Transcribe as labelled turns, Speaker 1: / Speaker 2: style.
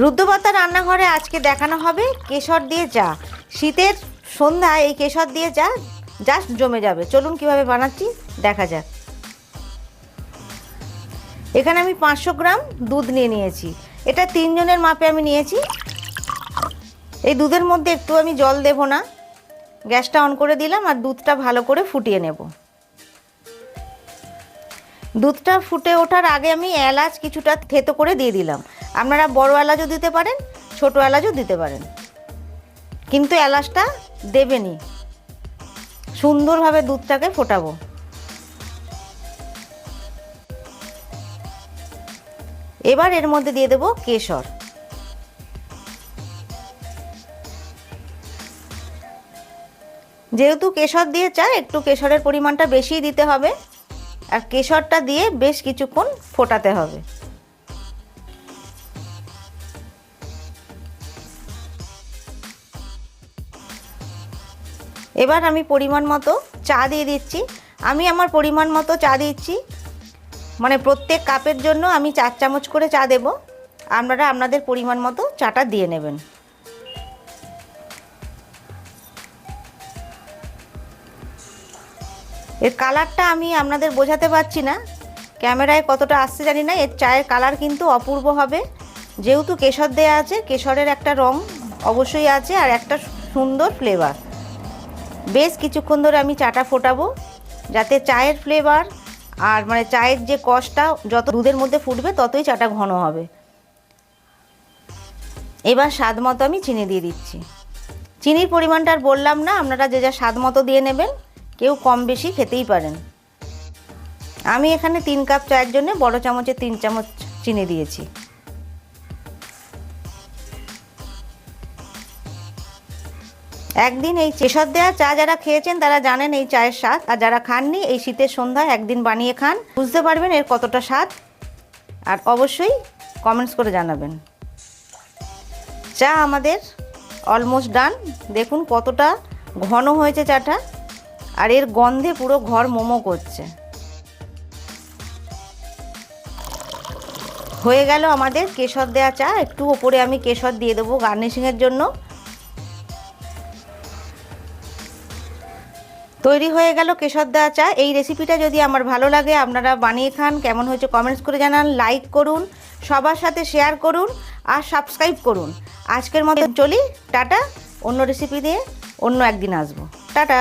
Speaker 1: রুদ্রপাতা রান্নাঘরে আজকে দেখানো হবে কেশর দিয়ে চা। শীতের সন্ধ্যায় এই কেশর দিয়ে চা জাস্ট জমে যাবে। চলুন কিভাবে বানাচ্ছি দেখা যাক। এখানে আমি 500 গ্রাম দুধ নিয়েছি। এটা 3 জনের মাপে আমি নিয়েছি। এই দুধের মধ্যে একটু আমি জল দেব না, গ্যাসটা অন করে দিলাম আর দুধটা ভালো করে ফুটিয়ে নেব। দুধটা ফুটে ওঠার আগে আমি এলাচ কিছুটা থেতো করে দিয়ে দিলাম। আপনারা বড় এলাচও দিতে পারেন, ছোট এলাচও দিতে পারেন, কিন্তু এলাচটা দেবেনই। সুন্দরভাবে দুধটাকে ফোটাবো। এবার এর মধ্যে দিয়ে দেব কেশর। যেহেতু কেশর দিয়ে চা, একটু কেশরের পরিমাণটা বেশিই দিতে হবে আর কেশরটা দিয়ে বেশ কিছুক্ষণ ফোটাতে হবে। এবার আমি পরিমাণ মতো চা দিয়ে দিচ্ছি। আমি আমার পরিমাণ মতো চা দিচ্ছি, মানে প্রত্যেক কাপের জন্য আমি 4 চামচ করে চা দেব। আপনারা আপনাদের পরিমাণ মতো চাটা দিয়ে নেবেন। এর কালারটা আমি আপনাদের বোঝাতে পারছি না, ক্যামেরায় কতটা আসছে জানি না। এর চায়ের কালার কিন্তু অপূর্ব হবে। যেহেতু কেশর দেয়া আছে, কেশরের একটা রং অবশ্যই আছে আর একটা সুন্দর ফ্লেভার। বেশ কিছুক্ষণ ধরে আমি চাটা ফোটাবো, যাতে চায়ের ফ্লেভার আর মানে চায়ের যে কষটা যত দুধের মধ্যে ফুটবে ততই চাটা ঘন হবে। এবার স্বাদ মতো আমি চিনি দিয়ে দিচ্ছি। চিনির পরিমাণটা আর বললাম না, আপনারা যে যা স্বাদ মতো দিয়ে নেবেন, কেউ কম বেশি খেতেই পারেন। আমি এখানে 3 কাপ চায়ের জন্য বড় চামচে 3 চামচ চিনি দিয়েছি। একদিন এই কেশর দেওয়া চা যারা খেয়েছেন তারা জানেন এই চায়ের স্বাদ, আর যারা খাননি এই শীতের সন্ধ্যায় একদিন বানিয়ে খান, বুঝতে পারবেন এর কতটা স্বাদ। আর অবশ্যই কমেন্টস করে জানাবেন। চা আমাদের অলমোস্ট ডান। দেখুন কতটা ঘন হয়েছে চাটা, আর এর গন্ধে পুরো ঘর মোমো করছে। হয়ে গেল আমাদের কেশর দেওয়া চা। একটু ওপরে আমি কেশর দিয়ে দেবো গার্নিশিংয়ের জন্য। তৈরি হয়ে গেল কেশর দেওয়া চা। এই রেসিপিটা যদি আমার ভালো লাগে আপনারা বানিয়ে খান, কেমন হয়েছে কমেন্টস করে জানান, লাইক করুন, সবার সাথে শেয়ার করুন আর সাবস্ক্রাইব করুন। আজকের মতো চলি, টাটা। অন্য রেসিপি দিয়ে অন্য একদিন আসবো। টাটা।